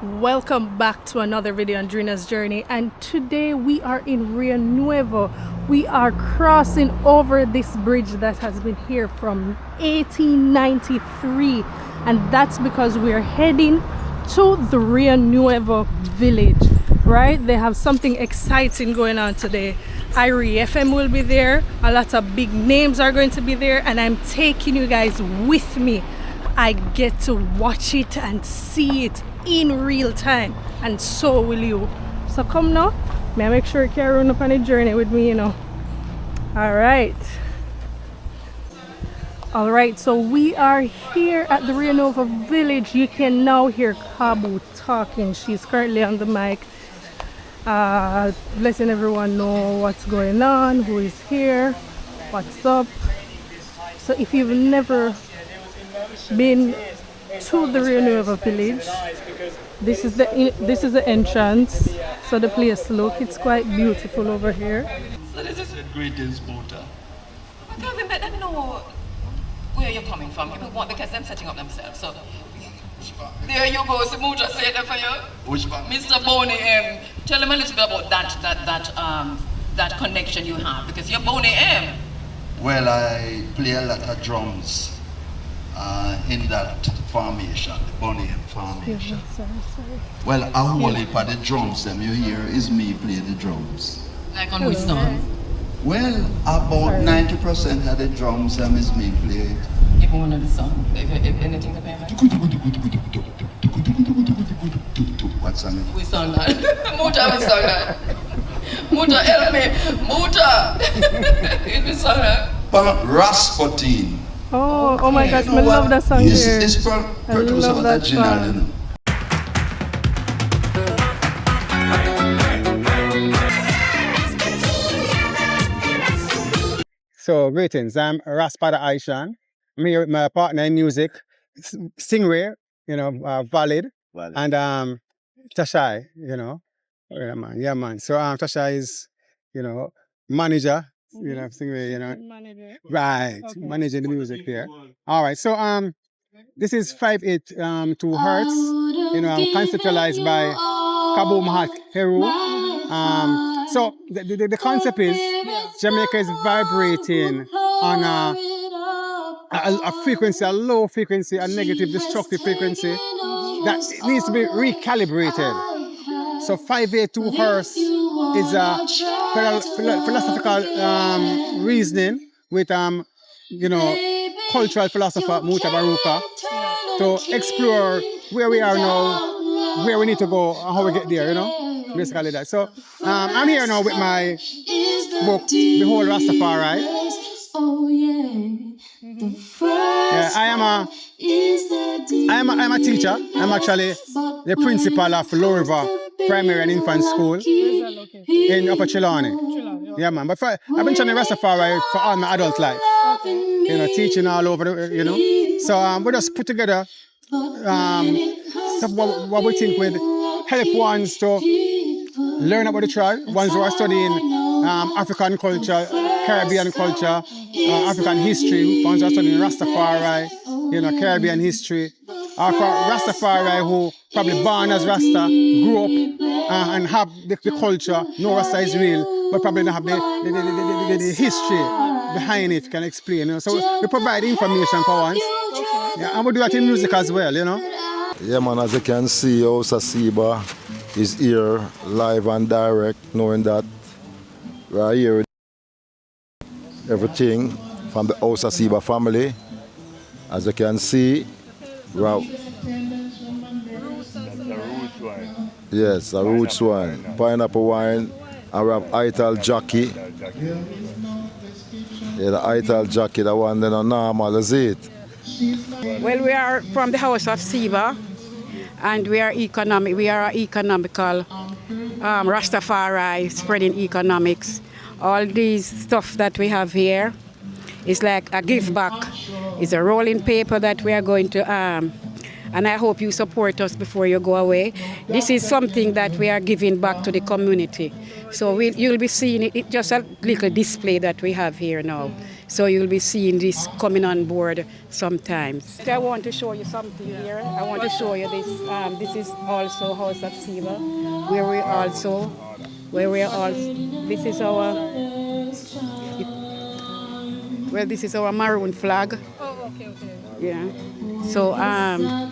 Welcome back to another video on Drina's Journey, and today we are in Rio Nuevo. We are crossing over this bridge that has been here from 1893, and that's because we are heading to the Rio Nuevo village, right? They have something exciting going on today. IRFM will be there, a lot of big names are going to be there, and I'm taking you guys with me. I get to watch it and see it in real time, and so will you. So come now, may I make sure you carry on up on the journey with me, you know. All right, so we are here at the Rio Nuevo village. You can now hear Kabu talking. She's currently on the mic, letting everyone know what's going on, who is here, what's up. So if you've never been to the Rio Nuevo village, this is the entrance. So the place, look, it's quite beautiful over here. So this is the greatest motor. Let them know where you're coming from. Because they're setting up themselves. So there you go. So Muta say that for you. Which part? Mr. Boney, tell them a little bit about that connection you have, because you're Boney M. Well, I play a lot of drums in that formation, the Bonnie M formation. Sorry. Well, a whole heap of the drums them you hear is me playing the drums. Like on which song? Well, about 90% of the drums them is me playing. Give me one of the songs. If anything to pay back. What's that? We sung that. Muta, we sung that. Muta, help me. Muta. We sung that. Rasputin. Oh my gosh, I love that song here. It's produced love that original, you know. So greetings, I'm Raspada Aishan. I'm here with my partner in music, Stingray, Valid, and Tashai, Yeah man. So Tashai is, manager, Stingray, Manager. Right, Okay. managing the music here. All right, so this is 582 Hertz, conceptualized by Ma'at Keru. So the concept is Jamaica is vibrating on a frequency, a low frequency, a negative destructive frequency that needs to be recalibrated. So 582 Hertz is a philosophical reasoning with cultural philosopher Mutabaruka to explore where we are now, where we need to go, and how we get there, basically that. So I'm here now with my book, Behold Rastafari. Yeah, I am a teacher. I'm actually the principal of Low River Primary and Infant School in Upper Chilani. Yeah, man. But I've been trying to Rastafari for all my adult life. Teaching all over, So we just put together what we think would help ones to learn about the tribe, ones who are studying African culture, Caribbean culture, African history, ones who are studying Rastafari, Caribbean history, or for Rastafari who probably born as Rasta, grew up and have the culture, know Rasta is real, but probably don't have the history behind it, can explain. So we provide information for once. Yeah, and we do that in music as well, Yeah, man, as you can see, House of Seba is here live and direct, knowing that we are here with everything from the House of Seba family. As you can see, we are, yes, a roots wine, pineapple wine, and we have Ital Jockey. Yeah, the Ital Jockey, the one that normal, is it? Well, we are from the House of Seba, and we are economic. We are economical Rastafari, spreading economics. All these stuff that we have here is like a give back. It's a rolling paper that we are going to and I hope you support us before you go away. This is something that we are giving back to the community. So you'll be seeing it just a little display that we have here now. So you'll be seeing this coming on board sometimes. I want to show you something here. I want to show you this. This is also House of Siva, this is our, well, this is our maroon flag. Oh, okay, okay. Yeah. So,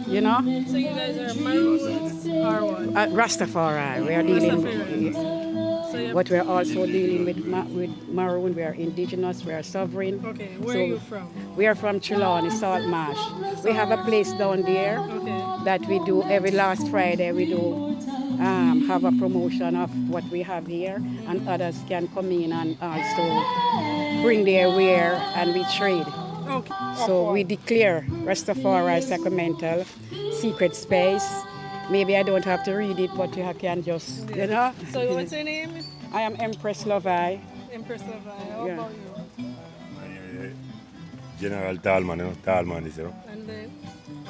you know, So you guys are Maroons or what? Rastafari. We are dealing Rastafarians. with, So you but we're also dealing with maroon. We are indigenous. We are sovereign. Okay, where are you from? We are from Trelawney, Salt Marsh. We have a place down there that we do every last Friday. We do have a promotion of what we have here, and others can come in and also bring their wear, and we trade. Okay. So we declare Rastafari Sacramental secret space. Maybe I don't have to read it, but you can just, you know. So what's your name? I am Empress Lovai. Empress of How about you? General Talman, you know, Talman is, you know. And then?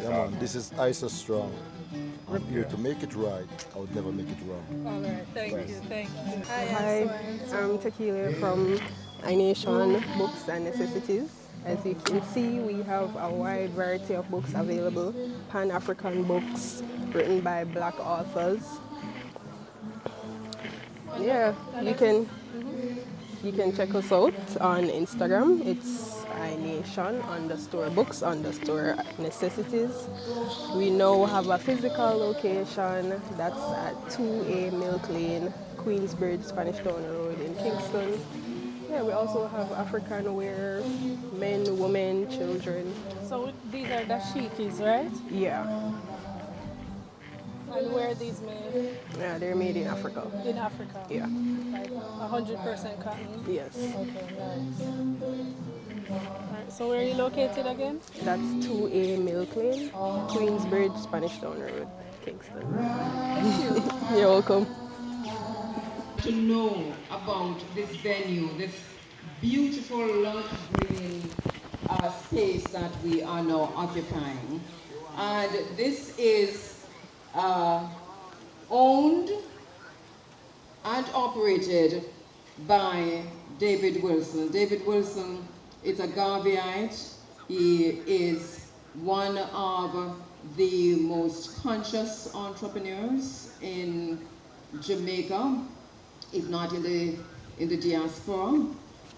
Yeah, man, this is ISO Strong. I'm here to make it right. I would never make it wrong. All right, thank you, thank you. Hi, I'm Tequila from iNation Books and Necessities. As you can see, we have a wide variety of books available. Pan-African books written by Black authors. Yeah, you can check us out on Instagram. It's iNation_books_necessities. We now have a physical location that's at 2A Milk Lane, Queensbridge, Spanish Town Road in Kingston. Yeah, we also have African wear, men, women, children. So these are dashikis, right? Yeah. And where are these made? Yeah, they're made in Africa. In Africa? Yeah. Like 100% cotton? Yes. Okay, nice. Alright, so where are you located again? That's 2A Milk Lane, Queensbridge, Spanish Town Road, Kingston. You're welcome. To know about this venue, this beautiful lush-green space that we are now occupying. And this is owned and operated by David Wilson. David Wilson is a Garveyite. He is one of the most conscious entrepreneurs in Jamaica, if not in the diaspora.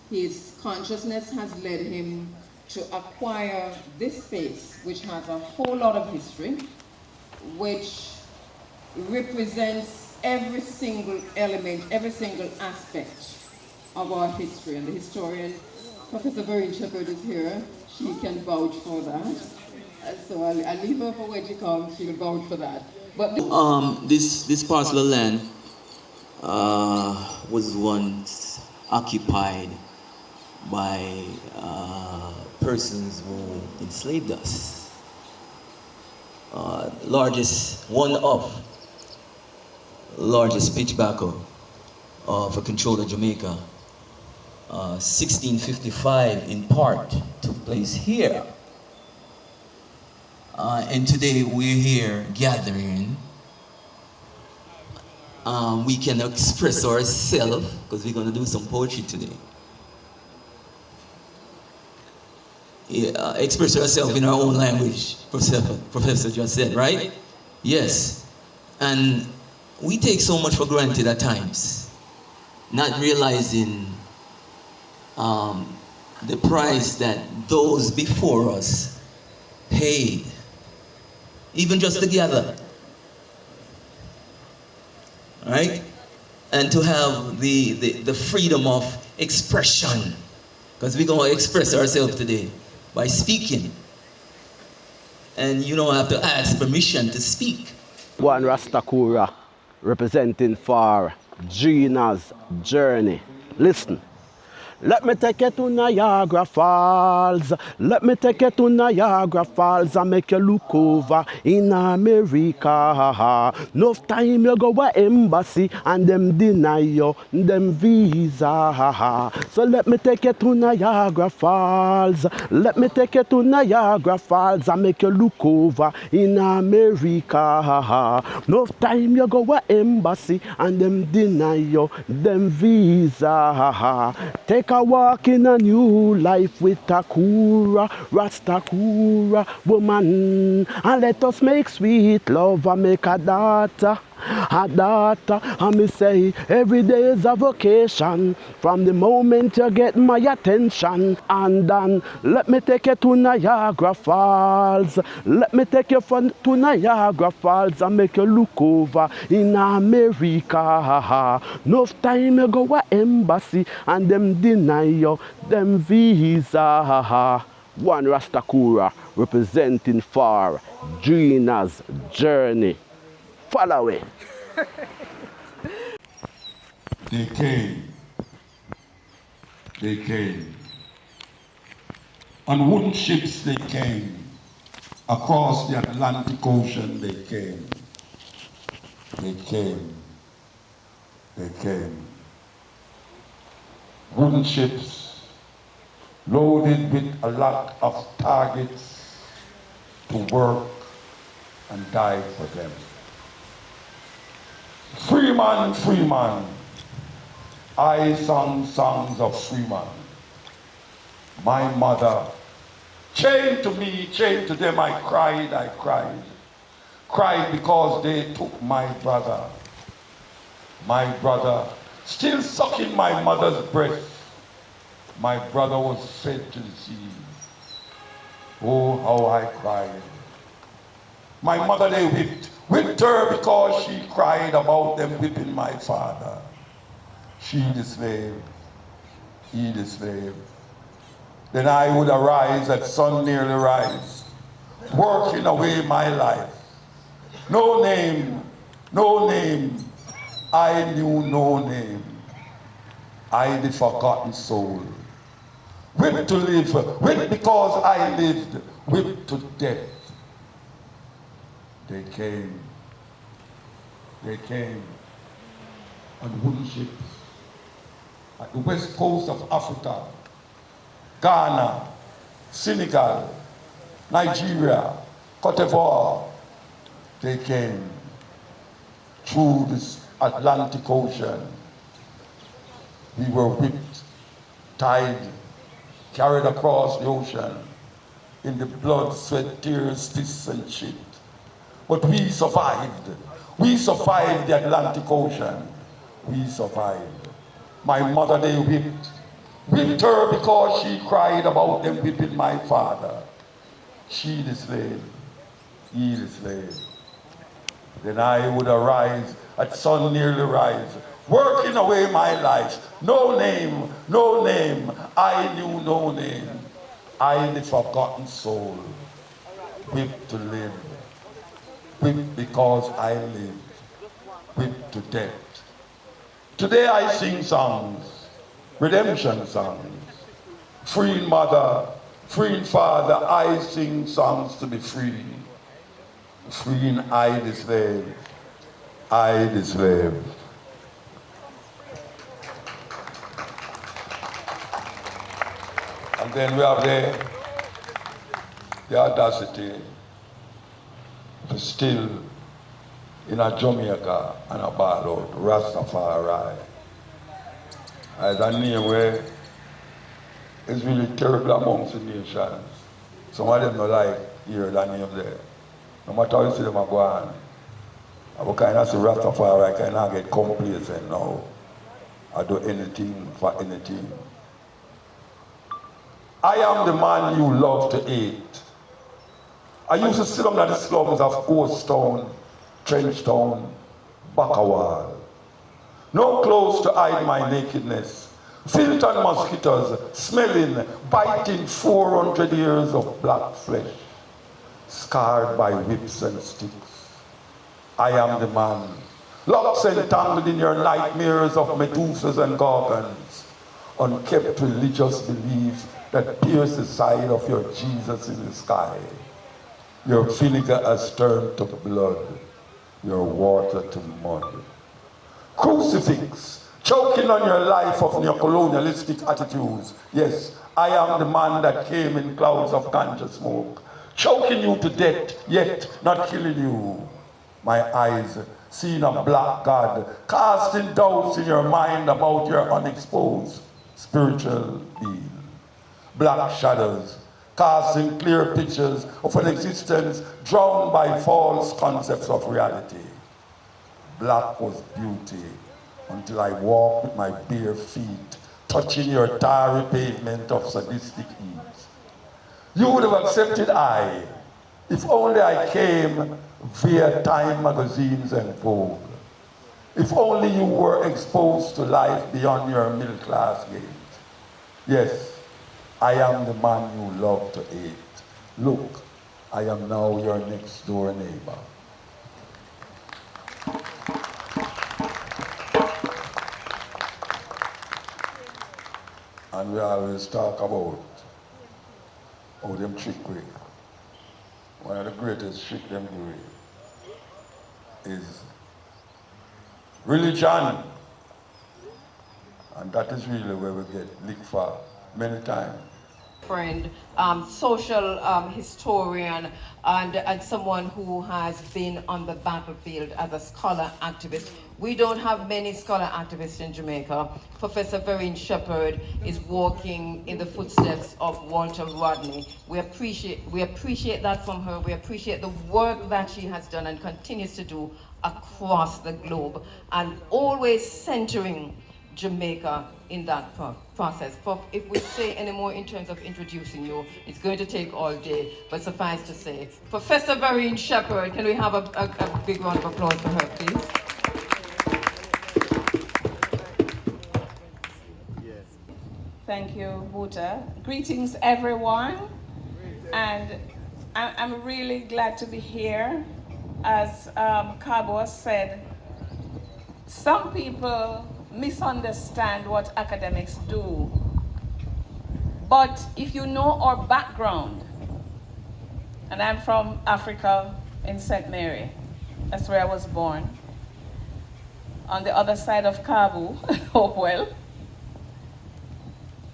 His consciousness has led him to acquire this space, which has a whole lot of history, which represents every single element, every single aspect of our history. And the historian, Professor Verene Shepherd, is here. She can vouch for that. So I'll leave her for when she comes. She'll vouch for that. But this parcel of land was once occupied by persons who enslaved us. Largest pitch tobacco for control of Jamaica. 1655 in part took place here. And today we're here gathering. We can express ourselves because we're going to do some poetry today. Yeah, express ourselves in our own language, Professor just said, right? Yes. And we take so much for granted at times, not realizing the price that those before us paid, even just to gather, right? And to have the freedom of expression, because we're going to express ourselves today by speaking. And you don't have to ask permission to speak. One Rastakura representing for Gina's journey. Listen. Let me take you to Niagara Falls. Let me take you to Niagara Falls and make you look over in America. Enough time you go to embassy and them deny you them visa. So let me take you to Niagara Falls. Let me take you to Niagara Falls and make you look over in America. Enough time you go to embassy and them deny you them visa. Take make a walk in a new life with Takura, Rastakura, woman. And let us make sweet love and make a daughter. And me say every day is a vacation from the moment you get my attention. And then let me take you to Niagara Falls. Let me take you to Niagara Falls and make you look over in America. Enough time you go to embassy and them deny you them visa. One Rastakura representing for Gina's journey. Follow it. They came. On wooden ships they came. Across the Atlantic Ocean they came. Wooden ships loaded with a lot of targets to work and die for them. Freeman, I sung songs of Freeman. My mother, chained to me, chained to them, I cried. Cried because they took my brother. My brother, still sucking my mother's breast. My brother was fed to the sea. Oh, how I cried. My mother they whipped her because she cried about them whipping my father. She the slave, he the slave. Then I would arise at sun nearly rise, working away my life. No name, I knew no name. I the forgotten soul. Whipped to live, whipped because I lived, whipped to death. They came on wooden ships at the west coast of Africa, Ghana, Senegal, Nigeria, Cote d'Ivoire. They came through this Atlantic Ocean. We were whipped, tied, carried across the ocean in the blood, sweat, tears, fists, and shit. But we survived. We survived the Atlantic Ocean. We survived. My mother they whipped her because she cried about them whipping my father. She the slave, he the slave. Then I would arise at sun nearly rise, working away my life. No name, I knew no name. I the forgotten soul, whipped to live. Whipped because I live, whipped to death. Today I sing songs, redemption songs. Freeing mother, freeing father, I sing songs to be free. Freeing I the slave, I the slave. And then we have the audacity to still in a Jamaica and a ball out, Rastafari. As a name where it's really terrible amongst the nations. Some of them don't like hear that name there. No matter how you see them go on. I kind of see Rastafari, I kind of get complacent now. I do anything for anything. I am the man you love to hate. I used to sit on the slums of Ghost Town, Trench Town, Bakawal. No clothes to hide my nakedness. Filth and mosquitoes, smelling, biting 400 years of black flesh, scarred by whips and sticks. I am the man, locks entangled in your nightmares of Medusas and Gorgons, unkept religious belief that pierce the side of your Jesus in the sky. Your vinegar has turned to blood, your water to mud. Crucifix, choking on your life of neo-colonialistic attitudes. Yes, I am the man that came in clouds of ganja smoke, choking you to death, yet not killing you. My eyes seeing a black God, casting doubts in your mind about your unexposed spiritual being. Black shadows, casting clear pictures of an existence drowned by false concepts of reality. Black was beauty until I walked with my bare feet, touching your tarry pavement of sadistic ease. You would have accepted I, if only I came via Time magazines and Vogue. If only you were exposed to life beyond your middle class gaze. Yes, I am the man you love to hate. Look, I am now your next door neighbor. And we always talk about how them trick we. One of the greatest trick them do is religion. And that is really where we get licked for many times. Friend, social historian, and someone who has been on the battlefield as a scholar activist. We don't have many scholar activists in Jamaica. Professor Verene Shepherd is walking in the footsteps of Walter Rodney. We appreciate that from her. We appreciate the work that she has done and continues to do across the globe, and always centering Jamaica in that process. If we say any more in terms of introducing you, it's going to take all day, but suffice to say, Professor Verene Shepherd, can we have a big round of applause for her, please? Thank you, Buta. Greetings, everyone. And I'm really glad to be here. As Cabo said, some people misunderstand what academics do. But if you know our background, and I'm from Africa in St. Mary, that's where I was born, on the other side of Cabo, oh well.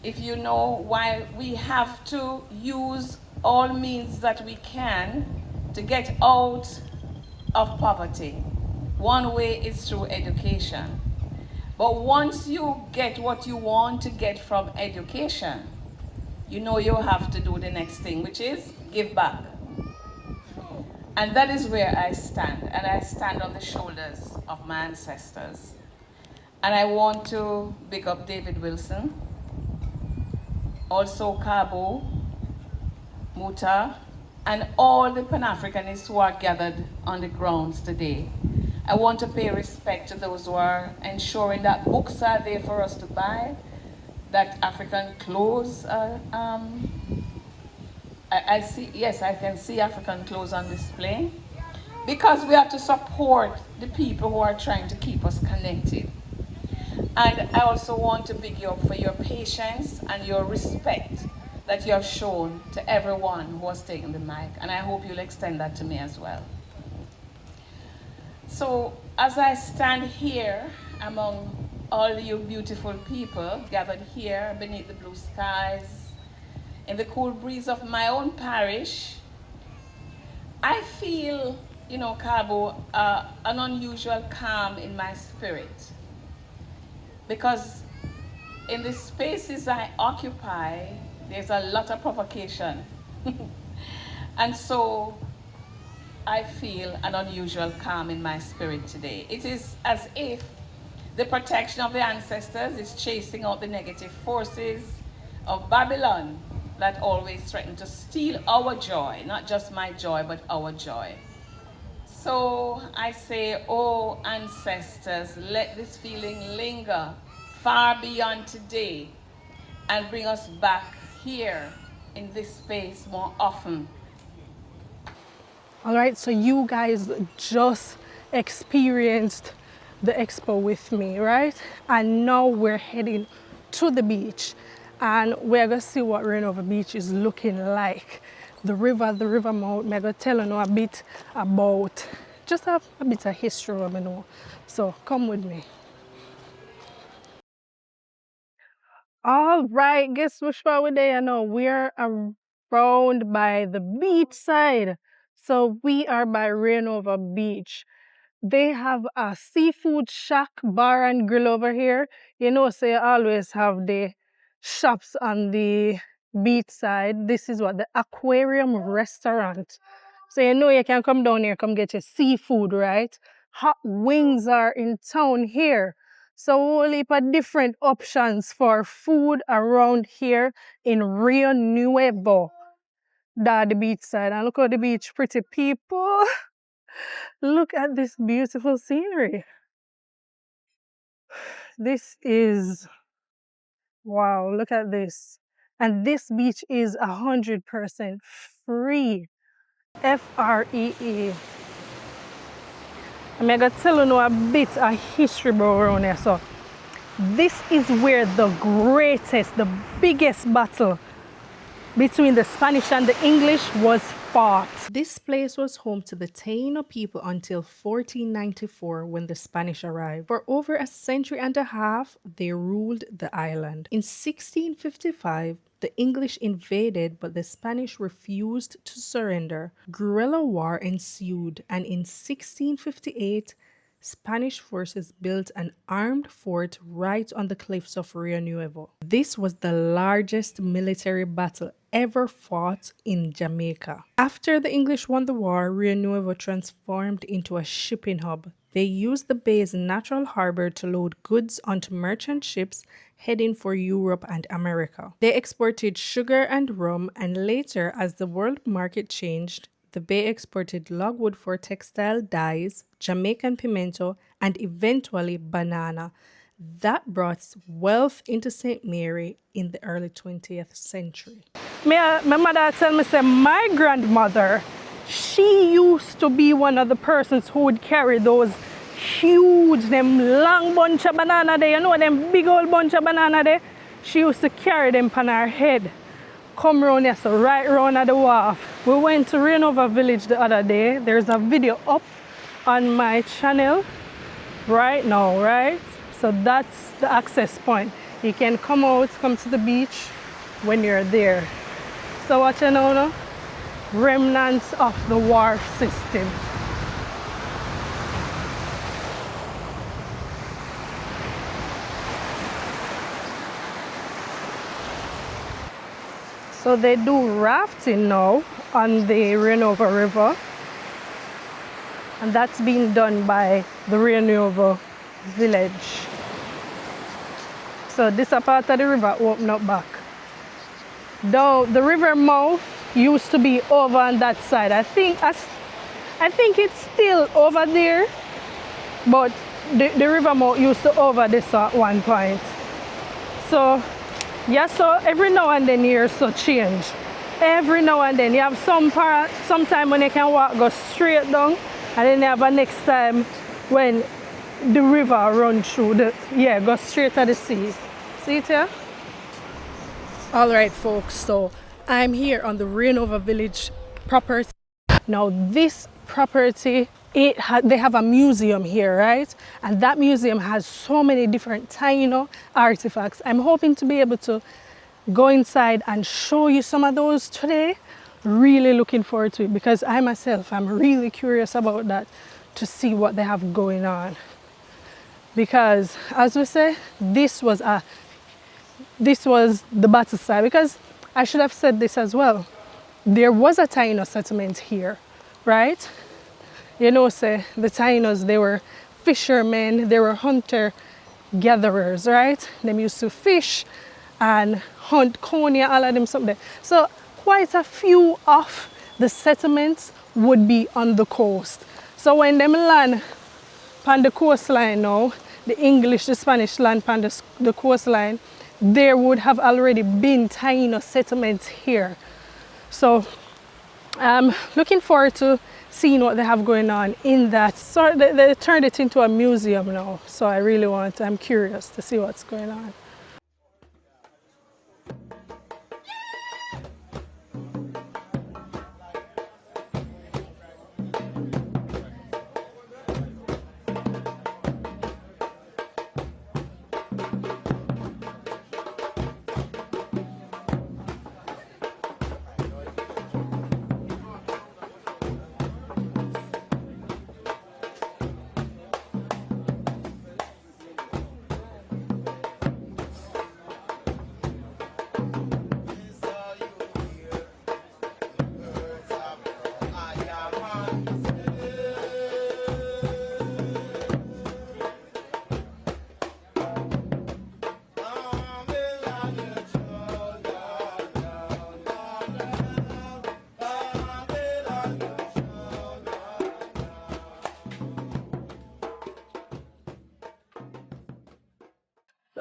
If you know why we have to use all means that we can to get out of poverty, one way is through education. But once you get what you want to get from education, you know you have to do the next thing, which is give back. And that is where I stand, and I stand on the shoulders of my ancestors. And I want to big up David Wilson, also Cabo, Muta, and all the Pan-Africanists who are gathered on the grounds today. I want to pay respect to those who are ensuring that books are there for us to buy, that African clothes I see, yes, I can see African clothes on display, because we have to support the people who are trying to keep us connected. And I also want to big you up for your patience and your respect that you have shown to everyone who has taken the mic, and I hope you'll extend that to me as well. So as I stand here among all you beautiful people gathered here beneath the blue skies, in the cool breeze of my own parish, I feel, you know, Cabo, an unusual calm in my spirit. Because in the spaces I occupy, there's a lot of provocation. And so I feel an unusual calm in my spirit today. It is as if the protection of the ancestors is chasing out the negative forces of Babylon that always threaten to steal our joy, not just my joy, but our joy. So I say, oh ancestors, let this feeling linger far beyond today and bring us back here in this space more often. All right, so you guys just experienced the expo with me, right? And now we're heading to the beach, and we're gonna see what Rio Nuevo Beach is looking like. The river mouth, I'm gonna tell you a bit about, just a bit of history, you know. So come with me. All right, guess which part we're there now? We're around by the beach side. So we are by Rio Nuevo Beach. They have a seafood shack, bar and grill over here. You know, so you always have the shops on the beach side. This is what the aquarium restaurant. So you know you can come down here, come get your seafood, right? Hot wings are in town here. So a whole heap of different options for food around here in Rio Nuevo. That the beach side. And look at the beach, pretty people. Look at this beautiful scenery. This is, wow, look at this. And this beach is 100% free. Free. I'm going to tell you a bit of history around here. So this is where the greatest, the biggest battle between the Spanish and the English was fought. This place was home to the Taino people until 1494 when the Spanish arrived. For over a century and a half, they ruled the island. In 1655, the English invaded, but the Spanish refused to surrender. Guerrilla war ensued, and in 1658, Spanish forces built an armed fort right on the cliffs of Rio Nuevo. This was the largest military battle ever fought in Jamaica. After the English won the war, Rio Nuevo transformed into a shipping hub. They used the bay's natural harbor to load goods onto merchant ships heading for Europe and America. They exported sugar and rum, and later, as the world market changed, the bay exported logwood for textile dyes, Jamaican pimento, and eventually banana. That brought wealth into St. Mary in the early 20th century. My mother tell me, say, my grandmother, she used to be one of the persons who would carry those huge, them long bunch of banana there, you know, them big old bunch of banana there. She used to carry them on her head. Come round here, so right round at the wharf. We went to Rio Nuevo Village the other day. There's a video up on my channel right now, right? So that's the access point. You can come out, come to the beach when you're there. So watch you now, remnants of the wharf system. So they do rafting now on the Rio Nuevo River, and that's being done by the Rio Nuevo village. So this a part of the river open up back. Though the river mouth used to be over on that side. I think it's still over there, but the river mouth used to over this at one point. So yeah, so every now and then here's so change. Every now and then you have some time when you can walk, go straight down, and then you have a next time when the river runs through go straight to the sea. See it here? All right, folks, so I'm here on the Rio Nuevo Village property. Now this property, they have a museum here, right? And that museum has so many different Taino artifacts. I'm hoping to be able to go inside and show you some of those today. Really looking forward to it because I myself, I'm really curious about that, to see what they have going on. Because as we say, this was the battle side, because I should have said this as well. There was a Taino settlement here, right? You know, say the Tainos, they were fishermen, they were hunter-gatherers, right? They used to fish and hunt coney, all of them something. So quite a few of the settlements would be on the coast. So when them land on the coastline now, the English, the Spanish land on the coastline, there would have already been Taino settlements here. So I'm looking forward to seeing what they have going on in that. So they turned it into a museum now. So I'm curious to see what's going on.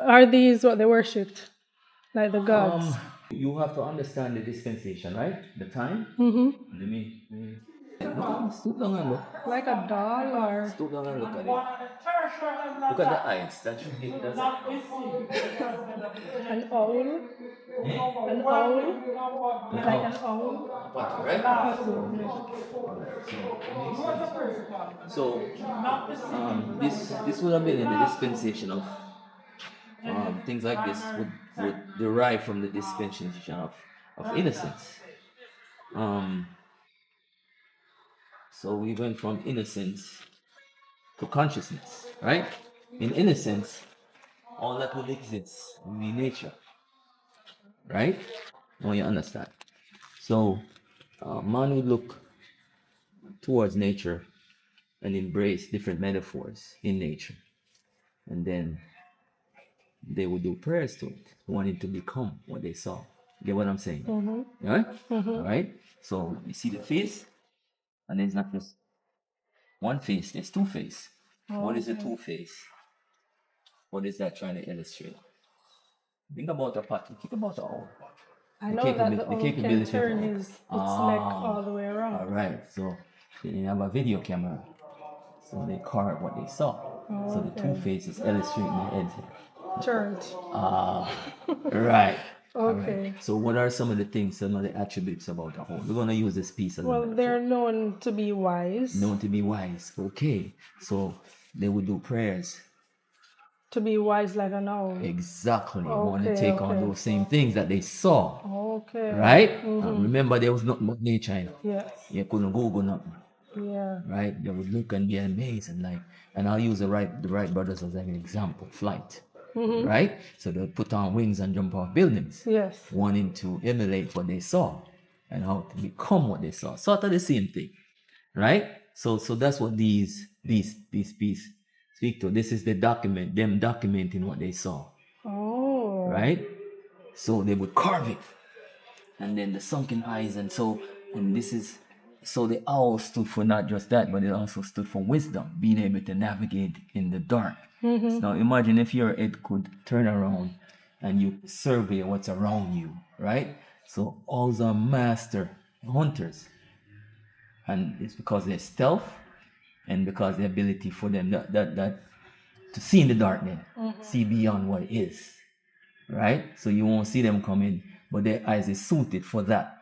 are these what they worshipped? Like the gods? You have to understand the dispensation, right? The time. Mm-hmm. Let me stoop down and look. Like a doll or? Stoop down and look at it. Look at the eyes. That should be that's An owl? An owl? Like an owl? right? So this would have been in the dispensation of things like this would derive from the dispensation of innocence. So we went from innocence to consciousness, right? In innocence, all that would exist will be nature, right? Now you understand. So man would look towards nature and embrace different metaphors in nature, and then they would do prayers to it, wanting to become what they saw. Get what I'm saying? Mm-hmm. Right? Mm-hmm. All right. So you see the face, and there's not just one face. There's two face. What is the two face? What is that trying to illustrate? Think about a pattern. Think about the owl. I know that the owl can turn its neck all the way around. All right. So they have a video camera. So they carve what they saw. So the two faces illustrating the head. Turned. Right. Okay. Right. So what are some of the things, some of the attributes about the whole? We're going to use this piece a little bit. Well, they're known to be wise. Known to be wise. Okay. So they would do prayers. To be wise like an owl. Exactly. Want to take on those same things that they saw. Okay. Right? Remember, there was nothing but nature. You know? Yes. You couldn't Google nothing. Yeah. Right? They would look and be amazed and like, and I'll use the Wright brothers as an example. Flight. Right? So they'll put on wings and jump off buildings. Yes. Wanting to emulate what they saw and how to become what they saw. Sort of the same thing. Right? So that's what these pieces speak to. This is the document, them documenting what they saw. Oh. Right? So they would carve it. And then the sunken eyes, and this is, so the owl stood for not just that, but it also stood for wisdom, being able to navigate in the dark. So now imagine if your head could turn around and you survey what's around you, right? So owls are master hunters. And it's because they're stealth and because the ability for them that to see in the dark then, see beyond what is, right? So you won't see them coming, but their eyes is suited for that,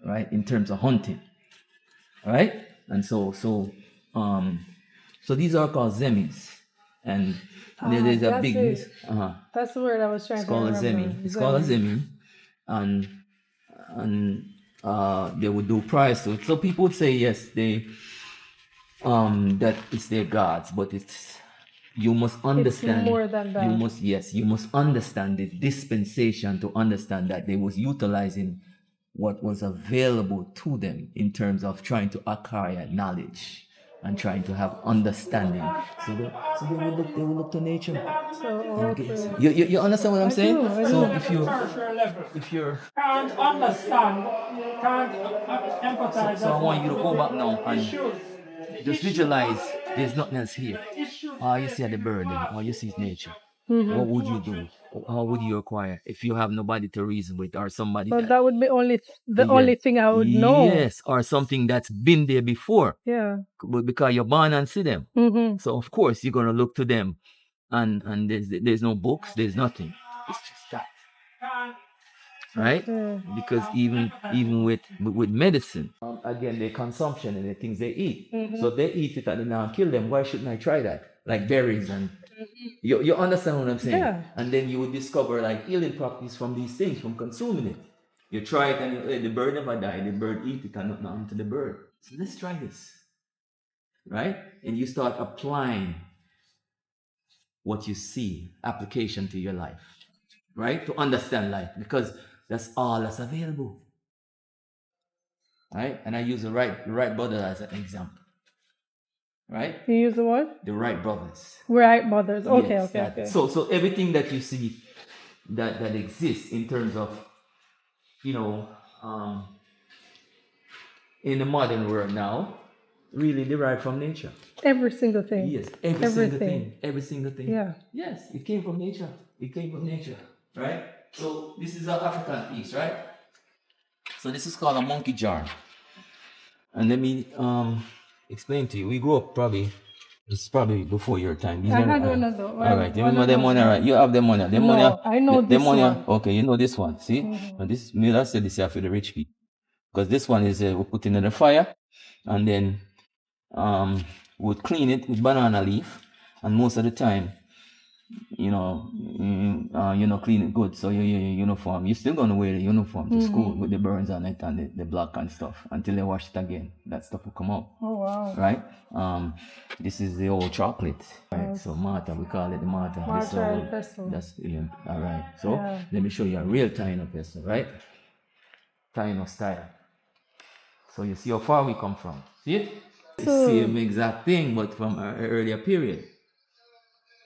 right? In terms of hunting, right? And so these are called zemis, and there's a big. That's the word I was trying to remember. It's called a zemi. It's called a zemi, and they would do prayers to it. So people would say yes, they that it's their gods, but you must understand. It's more than that. You must understand the dispensation to understand that they was utilizing what was available to them in terms of trying to acquire knowledge and trying to have understanding. So they will look to nature. You understand what I'm saying? So if you're can't understand, can't empathize. So I want you to go back now and just visualize there's nothing else here. All you see are the bird, all you see is nature. What would you do? How would you acquire if you have nobody to reason with or somebody? But that would be only thing I would know. Yes, or something that's been there before. Yeah. But because you're born and see them. So of course you're gonna look to them, and there's no books, there's nothing. It's just that. Right? Because even with medicine, again, their consumption and the things they eat. So if they eat it and they now kill them, why shouldn't I try that? Like berries and you understand what I'm saying? Yeah. And then you would discover like healing properties from these things, from consuming it. You try it and the bird never died. The bird eat it and not harm to the bird. So let's try this. Right? And you start applying what you see, application to your life. Right? To understand life. Because that's all that's available. Right? And I use the Wright brothers as an example. Right? You use the what? The Wright brothers. Wright brothers. Okay, yes, okay. So everything that you see that exists in terms of, in the modern world now, really derived from nature. Every single thing. Yes, every single thing. Every single thing. Yeah. Yes, it came from nature. It came from nature, right? So this is an African piece, right? So this is called a monkey jar. And let me explain to you. We grew up probably, it's probably before your time. I had one of those. All right, you remember them one, all right? You have them one. Them No, one, I know this one. Okay, you know this one. See? And this, me, I said this here for the rich people. Because this one is we put in the fire and then would clean it with banana leaf. And most of the time, you know, clean it good. So your uniform, you're still gonna wear the uniform to school with the burns on it and the black and stuff until they wash it again. That stuff will come out. Oh wow! Right? This is the old chocolate. Right. So Martha, we call it the Martha. Martha pestle. That's all right. So let me show you a real Taino pestle, right? Taino style. So you see how far we come from. See it? The same exact thing, but from an earlier period.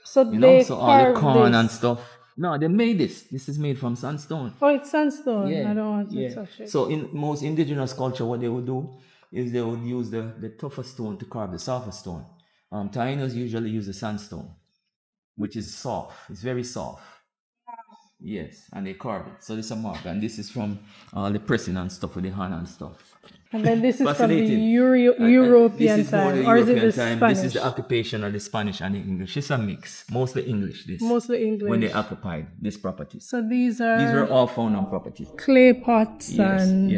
So so all the corn this. and stuff. No, they made this. This is made from sandstone. Oh, it's sandstone. Yeah. I don't want to touch it. So in most indigenous culture, what they would do is they would use the tougher stone to carve the softer stone. Tainos usually use the sandstone, which is soft. It's very soft. Yes, and they carve it. So this is a mark, and this is from the pressing and stuff with the hand and stuff. And then this is from the European time, or is it the Spanish? This is the occupation of the Spanish and the English. It's a mix, mostly English. Mostly English. When they occupied this property. So these were all found on property. Clay pots and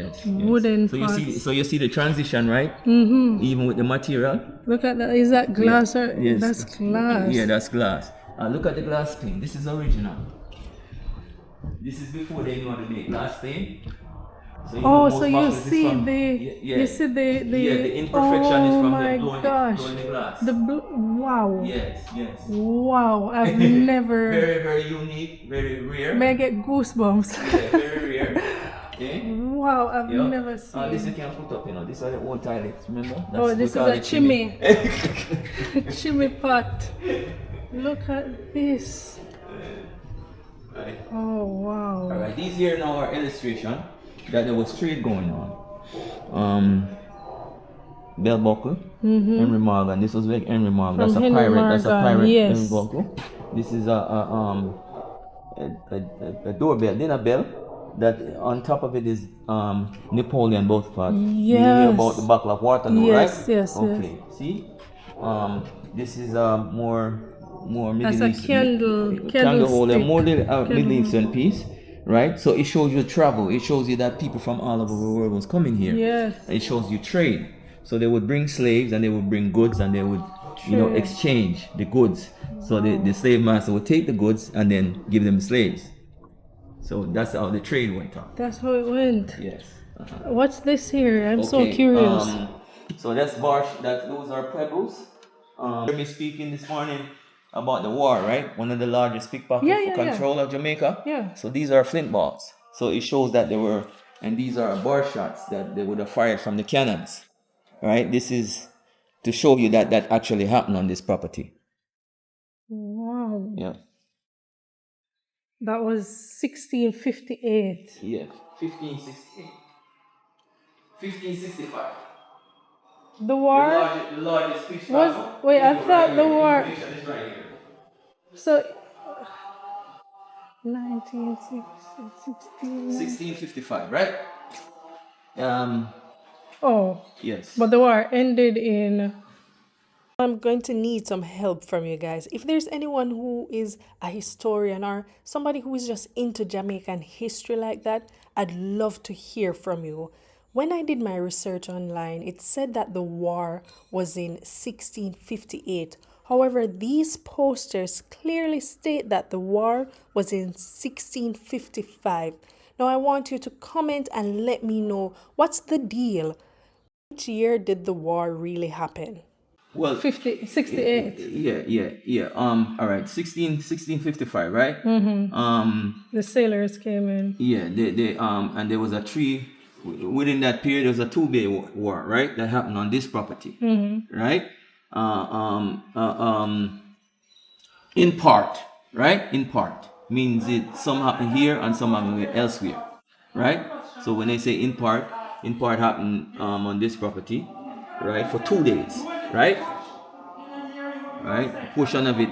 wooden so pots. You see the transition, right? Mm-hmm. Even with the material. Look at that. Is that glass? Yes. That's glass. Yeah, that's glass. Look at the glass pane. This is original. This is before they knew how to make glass pane. So you see the imperfection is from the blowing the glass. Wow. Yes. Wow, I've never. Very, very unique, very rare. May I get goosebumps? Yeah, very rare. Okay. Wow, I've never seen. This you can put up, These are the old toilets, remember? This is a chimney. Chimney pot. Look at this. Right. Oh wow. All right, these here now are illustration that there was trade going on. Bell buckle, Henry Morgan. This was like Henry Morgan. That's a pirate. That's a pirate. Yes. Henry buckle. This is a doorbell, dinner bell. That on top of it is Napoleon Bonaparte. Yes. You hear about the Battle of Waterloo, right? Yes. Okay. See, this is more Middle That's Eastern. a candle holder, more Middle Eastern piece, right? So it shows you travel. It shows you that people from all over the world was coming here. Yes. It shows you trade. So they would bring slaves and they would bring goods and they would, exchange the goods. So the slave master would take the goods and then give them slaves. So that's how the trade went on. That's how it went. Yes. What's this here? I'm so curious. So those are pebbles. Heard me speaking this morning about the war, right? One of the largest pickpockets for control of Jamaica. Yeah. So these are flint balls. So it shows that they were, and these are bar shots that they would have fired from the cannons, right? This is to show you that actually happened on this property. Wow. Yeah. That was 1658. Yeah, 1568. 1565. The war? The largest fish was, wait, I thought the war... So, 1655, right? Yes. But the war ended in... I'm going to need some help from you guys. If there's anyone who is a historian or somebody who is just into Jamaican history like that, I'd love to hear from you. When I did my research online, it said that the war was in 1658. However, these posters clearly state that the war was in 1655. Now, I want you to comment and let me know what's the deal. Which year did the war really happen? Well, 68. Yeah. All right, 1655, right? The sailors came in. Yeah, they and there was a tree. Within that period, there was a 2-day war, right? That happened on this property, right? In part, right? In part means it some happened here and some happened elsewhere, right? So when they say in part happened on this property, right, for 2 days, right? Right? A portion of it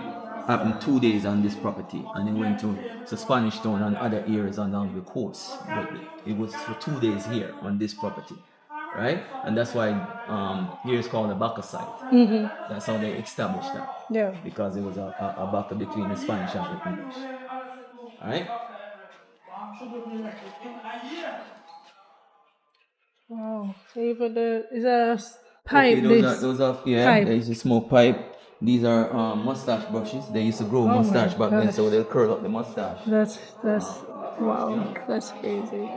happened 2 days on this property, and it went to Spanish Town and other areas along the coast. But it was for 2 days here on this property, right? And that's why here is called a Baca site. That's how they established that. Yeah. Because it was a battle between the Spanish and the English. Right? Wow. So even is a pipe. Okay, those are pipe. there is a smoke pipe. These are mustache brushes. They used to grow mustache back then, so they'll curl up the mustache. That's wow. That's crazy.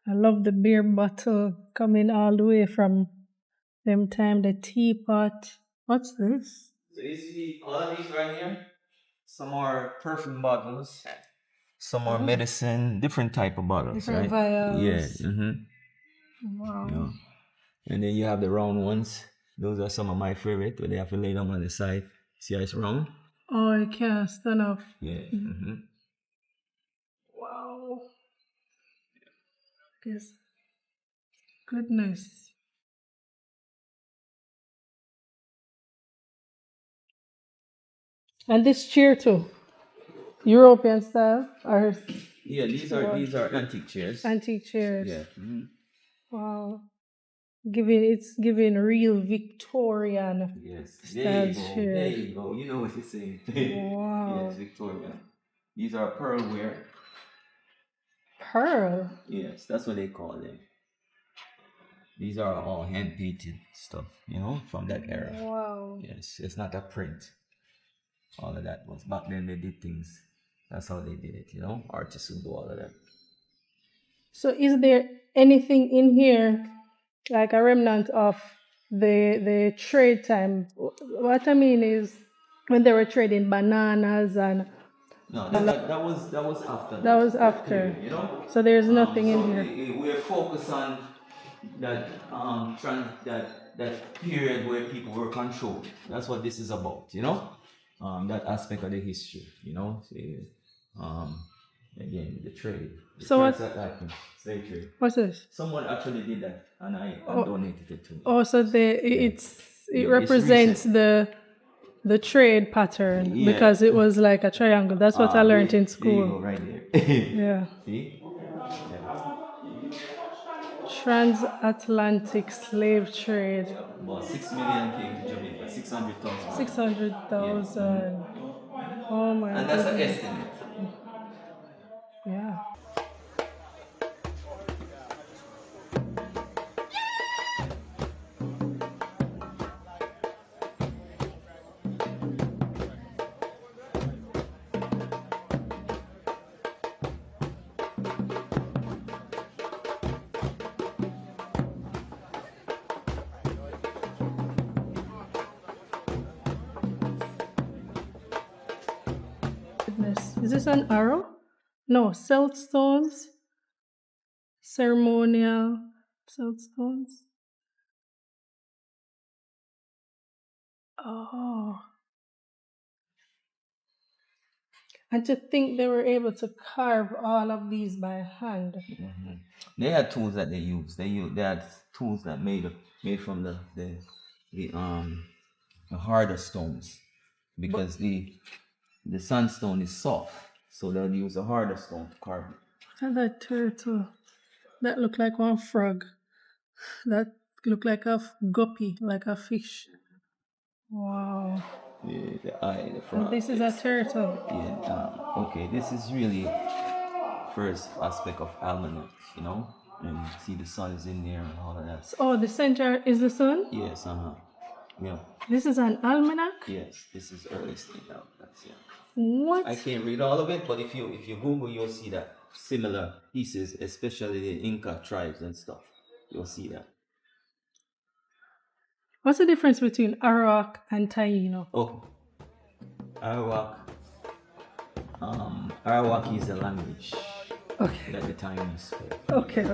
I love the beer bottle coming all the way from them time. The teapot. What's this? So you see all of these right here. Some are perfume bottles. Some are medicine. Different type of bottles, Different right? vials. Yeah. Wow. Yeah. And then you have the round ones. Those are some of my favorite, where they have to lay them on the side. See how it's round? Oh, I can't stand up. Yeah. Wow. Yes. Goodness. And this chair too. European style or Yeah, these are antique chairs. antique chairs. Yeah. Wow. It's giving real Victorian style chair. There you go. You know what you're saying. Wow. Yes, Victorian. These are pearlware. Pearl? Yes, that's what they call them. These are all hand painted stuff, from that era. Wow. Yes, it's not a print. All of that was back then. They did things. That's how they did it. Artists would do all of that. So, is there anything in here like a remnant of the trade time? What I mean is when they were trading bananas and. No, that was after. That was after. Period, So there's nothing in here. We're focused on that that period where people were controlled. That's what this is about, that aspect of the history, again, the trade. So what? Slave trade. What's this? Someone actually did that, and I donated it to me. Oh, so it represents the trade pattern because it was like a triangle. That's what I learned in school. There you go, right there. Yeah. See? Transatlantic slave trade. About 6 million came to Jamaica. 600,000. 600,000. Oh my god. And that's an estimate. Yeah. Is this an arrow? No, silt stones. Ceremonial silt stones. Oh. And to think they were able to carve all of these by hand. Mm-hmm. They had tools that they used. They had tools that made from the harder stones, because the sandstone is soft, so they'll use a harder stone to carve it. Look at that turtle. That looked like one frog. That looked like a guppy, like a fish. Wow. Yeah, the eye, the frog. And this is a turtle. Yeah. Okay, this is really first aspect of almanac, and you see the sun is in there and all of that. Oh, the center is the sun? Yes, yeah. This is an almanac? Yes, this is early stage almanacs, yeah. What? I can't read all of it, but if you Google, you'll see that similar pieces, especially the Inca tribes and stuff. You'll see that. What's the difference between Arawak and Taino? Oh, Arawak. Arawak is the language that the Taino speak. Okay.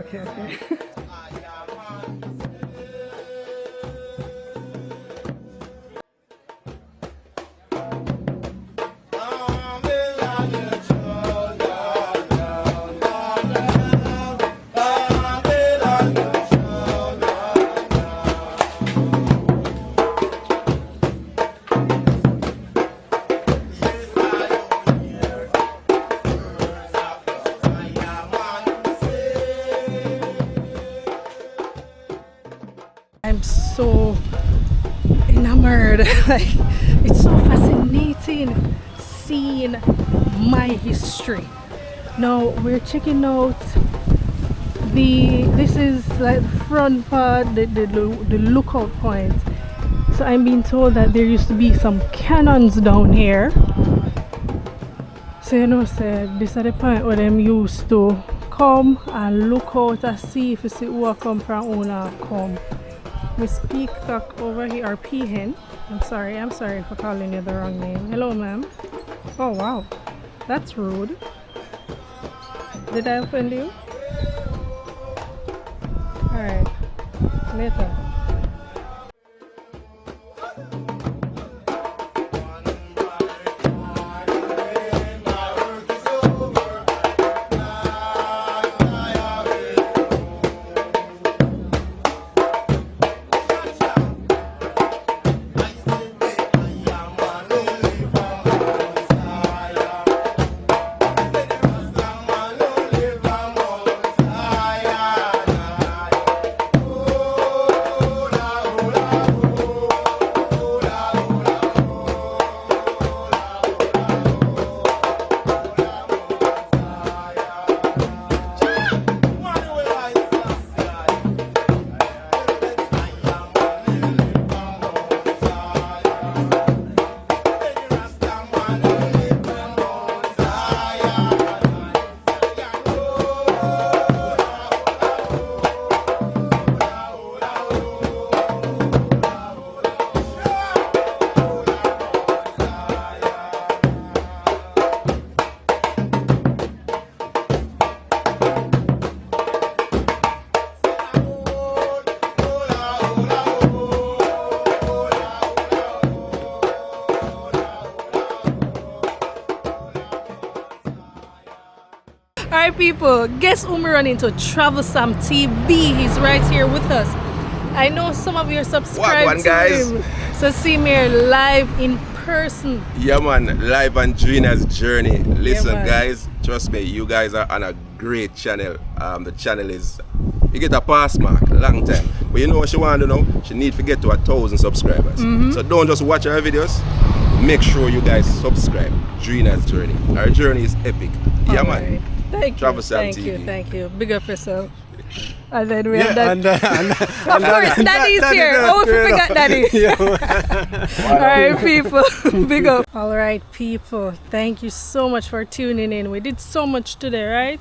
Lord, like, it's so fascinating seeing my history. Now we're checking out this is like front part, the lookout point. So I'm being told that there used to be some cannons down here. So you know, this is the point where them used to come and look out and see if you see who come from who not come. Miss Peacock over here, or Peahen. I'm sorry for calling you the wrong name. Hello, ma'am. Oh wow, that's rude. Did I offend you? Alright, later. Alright people, guess who we run into? Troublesome TV. He's right here with us. I know some of you are subscribed to him. So see me here live in person. Yeah man, live on Gina's journey. Listen Yeah, guys, trust me, you guys are on a great channel. The channel is, you get a pass mark, long time. But you know what she want to know? She need to get to 1,000 subscribers. So don't just watch her videos, make sure you guys subscribe. Gina's journey. Our journey is epic. Yeah man. Thank you, thank you. Big up yourself. And then we have that. Of course, Daddy's here. Oh, we forgot Daddy. Alright, people. Big up. Alright, people. Thank you so much for tuning in. We did so much today, right?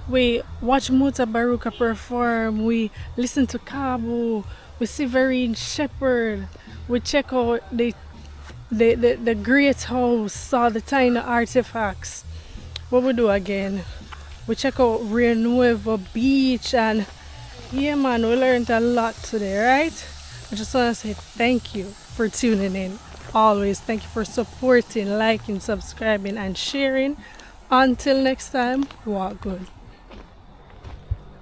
We watched Mutabaruka perform. We listened to Kabu. We see Verene Shepherd. We check out the great house, saw the tiny artifacts. What we do again? We check out Rio Nuevo Beach, and yeah man, we learned a lot today, right? I just want to say thank you for tuning in. Always thank you for supporting, liking, subscribing and sharing. Until next time, walk good.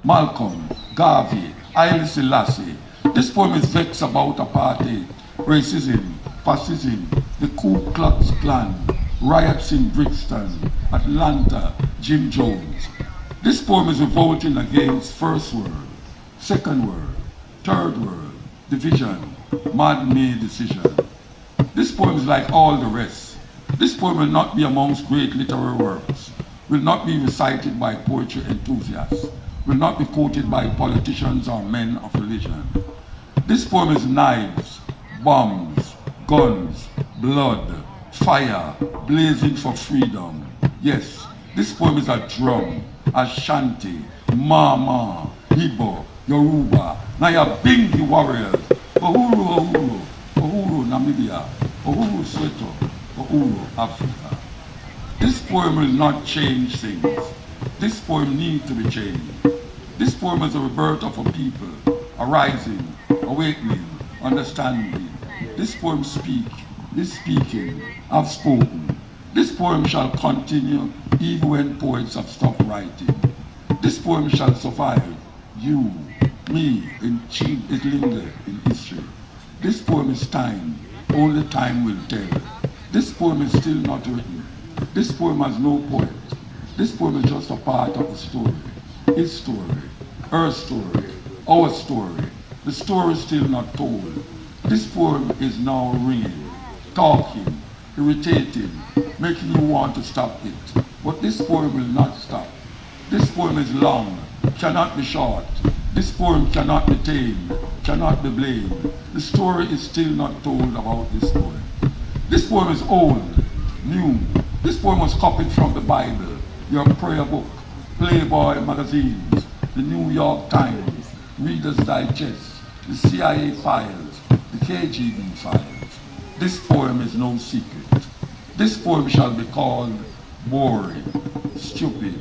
Malcolm, Garvey, Haile Selassie. This poem is vexed about apartheid, racism, fascism, the Ku Klux Klan, riots in Brixton, Atlanta, Jim Jones. This poem is revolting against first world, second world, third world, division, man-made decision. This poem is like all the rest. This poem will not be amongst great literary works, will not be recited by poetry enthusiasts, will not be quoted by politicians or men of religion. This poem is knives, bombs, guns, blood, fire, blazing for freedom. Yes, this poem is a drum, Ashanti, Mama, Igbo, Yoruba, Nyabingi warriors, Uhuru, Namibia, Uhuru Soweto, Uhuru Africa. This poem will not change things. This poem needs to be changed. This poem is a rebirth of a people, arising, awakening, understanding. This poem is speaking, I've spoken. This poem shall continue even when poets have stopped writing. This poem shall survive you, me, it linger in history. This poem is time, only time will tell. This poem is still not written. This poem has no poet. This poem is just a part of the story. His story, her story, our story. The story is still not told. This poem is now ringing, talking, irritating, making you want to stop it. But this poem will not stop. This poem is long, cannot be short. This poem cannot be tamed, cannot be blamed. The story is still not told about this poem. This poem is old, new. This poem was copied from the Bible, your prayer book, Playboy magazines, the New York Times, Reader's Digest, the CIA files, the KGB files. This poem is no secret. This poem shall be called boring, stupid,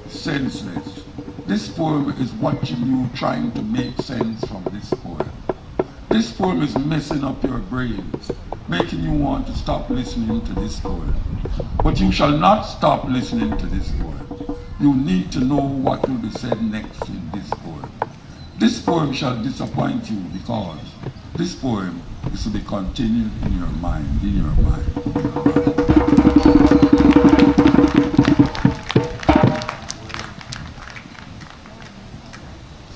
senseless. This poem is watching you trying to make sense from this poem. This poem is messing up your brains, making you want to stop listening to this poem. But you shall not stop listening to this poem. You need to know what will be said next in this poem. This poem shall disappoint you because this poem is to be continued in your mind, in your mind.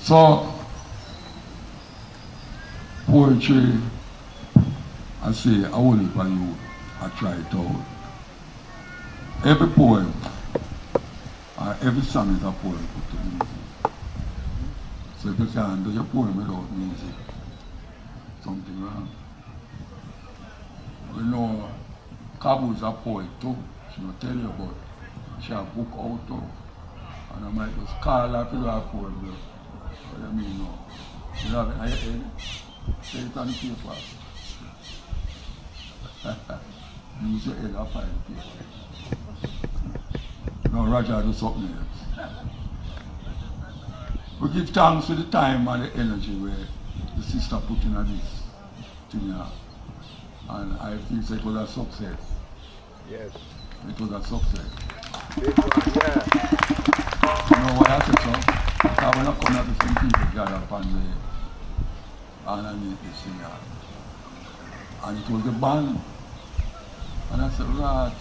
So, poetry, I say, I only for you, I try it out. Every poem, every song is a poem put to music. So if you can't do your poem without music, something wrong. You know, Kabu is a poet too. She will tell you about it. She has a book out too. And I might just call her to do a poem. What do you mean now? You have it, I say it on the paper. Use your head, I'll find the paper. No, Roger, do something else. We give thanks for the time and the energy where the sister put in this thing here. And I think it was a success. Yes. It was a success. This one, yeah. You know why I said so? Because when I come out, some people gather up and underneath this thing here. And it was the band. And I said, right,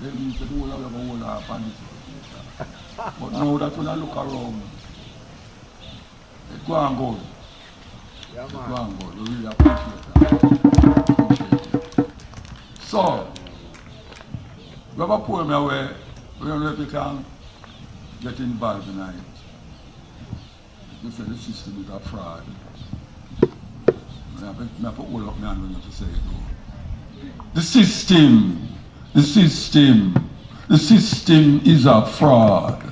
they need to do all of the whole up and this. But now that when I look around, it go and go. Yeah, it go and go. You really appreciate it. So, we have a poem here where we don't know if you can get involved in it. You say the system is a fraud. I have to hold up my hand when you have to say it though. The system is a fraud.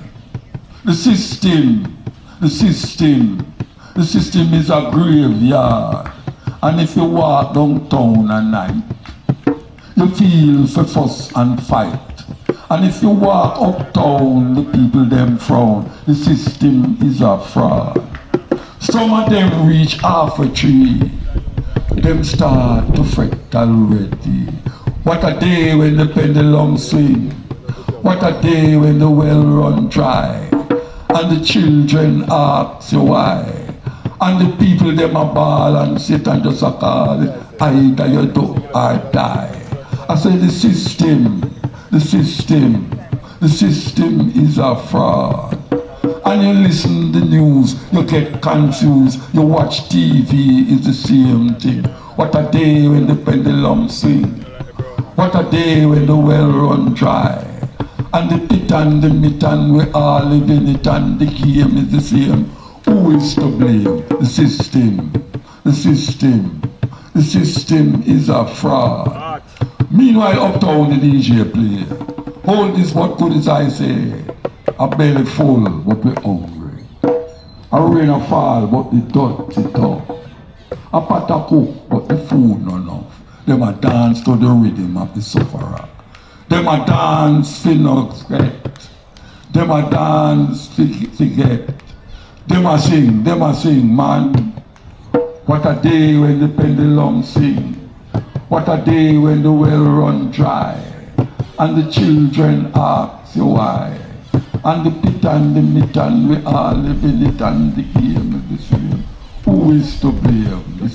The system is a graveyard. And if you walk downtown at night, you feel for fuss and fight. And if you walk uptown, the people them frown. The system is a fraud. Some of them reach half a tree. Them start to fret already. What a day when the pendulum swing. What a day when the well run dry. And the children ask you why. And the people them a ball and sit and just a call. Either you do or die. I say the system is a fraud. And you listen to the news, you get confused. You watch TV, it's the same thing. What a day when the pendulum swing. What a day when the well run dry. And the pit and the meat and we all live in it and the game is the same. Who is to blame? The system. The system is a fraud. Meanwhile, uptown the DJ play. Hold this, what good is I say? A belly full, but we hungry. A rain a fall, but the dirty top. A pot a cook, but the food not enough. Them a dance to the rhythm of the sufferer. Them a dance for no sweat. Them a dance for get. Them a sing, man. What a day when the pendulum sing. What a day when the well run dry. And the children ask you why. And the pit and the meat and we all live in it and the game is the same. Who is to blame? The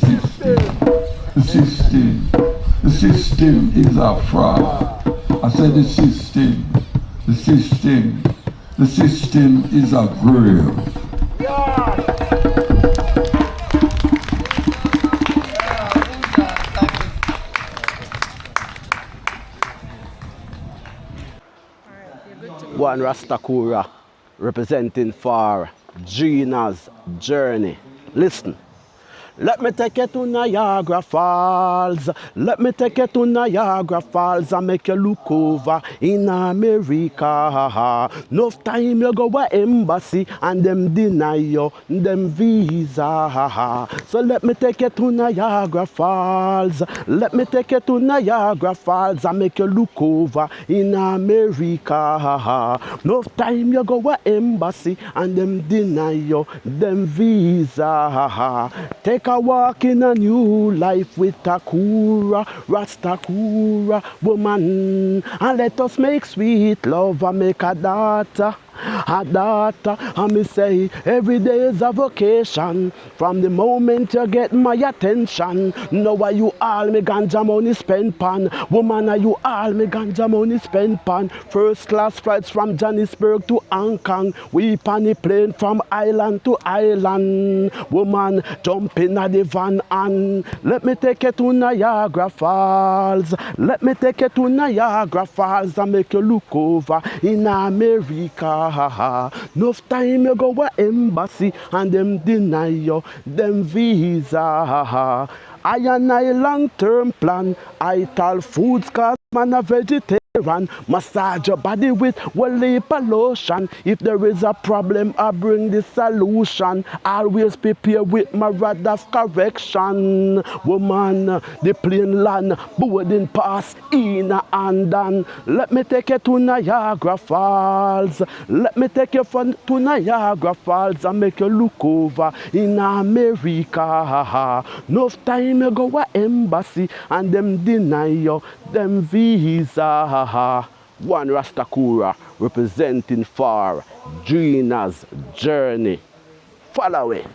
system is a fraud. I said the system is a grave. One Rastakura representing for Gina's journey. Listen. Let me take you to Niagara Falls. Let me take you to Niagara Falls and make you look over in America. Enough time you go to embassy and them deny you them visa. So let me take you to Niagara Falls. Let me take you to Niagara Falls and make you look over in America. Enough time you go to embassy and them deny you them visa. Take a walk in a new life with Takura, Rastakura woman, and let us make sweet love and make a daughter. And me say every day is a vacation. From the moment you get my attention, know why you all me ganja money spend pan. Woman, are you all me ganja money spend pan. First class flights from Johannesburg to Hong Kong. We pan the plane from island to island. Woman, jump in a the van and let me take you to Niagara Falls. Let me take you to Niagara Falls and make you look over in America. Enough time you go to embassy and them deny you them visa. I and I long-term plan. I tell foods cause man a vegetarian. Massage your body with lotion. If there is a problem, I bring the solution. Always prepare with my rod of correction. Woman, the plain land, boarding pass in and done. Let me take you to Niagara Falls. Let me take you to Niagara Falls and make you look over in America. Enough time you go to embassy and them deny you them visa. One Rastakura representing for Gina's journey. Follow it.